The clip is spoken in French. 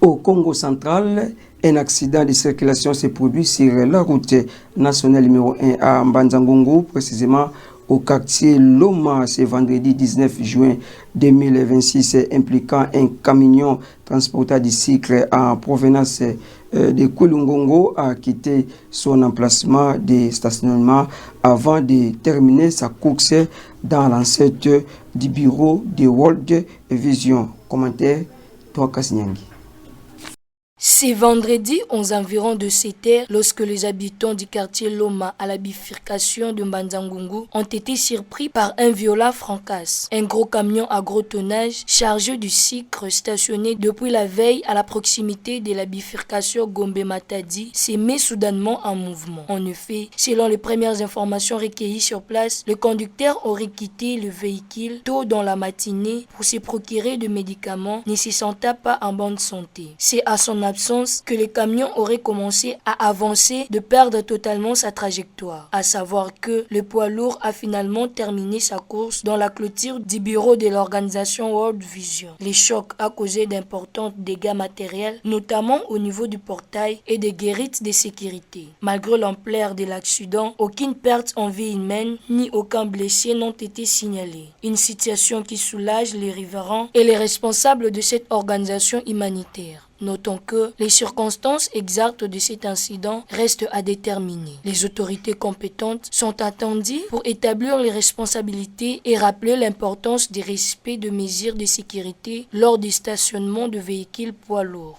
Au Congo central, un accident de circulation s'est produit sur la route nationale numéro 1 à Mbanza-Ngungu, précisément au quartier Loma, ce vendredi 19 juin 2026, impliquant un camion transportant du sucre en provenance de Kulungongo a quitté son emplacement de stationnement avant de terminer sa course dans l'enceinte du bureau de World Vision. Commentaire, Toi Kassinyangi. C'est vendredi aux environs de 7 heures lorsque les habitants du quartier Loma à la bifurcation de Mbanza-Ngungu ont été surpris par un violent fracas. Un gros camion à gros tonnage chargé du sucre stationné depuis la veille à la proximité de la bifurcation Gombe-Matadi s'est mis soudainement en mouvement. En effet, selon les premières informations recueillies sur place, le conducteur aurait quitté le véhicule tôt dans la matinée pour se procurer de médicaments ne se sentant pas en bonne santé. C'est à son absence que le camion aurait commencé à avancer de perdre totalement sa trajectoire. À savoir que le poids lourd a finalement terminé sa course dans la clôture du bureau de l'organisation World Vision. Les chocs a causé d'importants dégâts matériels, notamment au niveau du portail et des guérites de sécurité. Malgré l'ampleur de l'accident, aucune perte en vie humaine ni aucun blessé n'ont été signalés. Une situation qui soulage les riverains et les responsables de cette organisation humanitaire. Notons que les circonstances exactes de cet incident restent à déterminer. Les autorités compétentes sont attendues pour établir les responsabilités et rappeler l'importance du respect de mesures de sécurité lors du stationnement de véhicules poids lourds.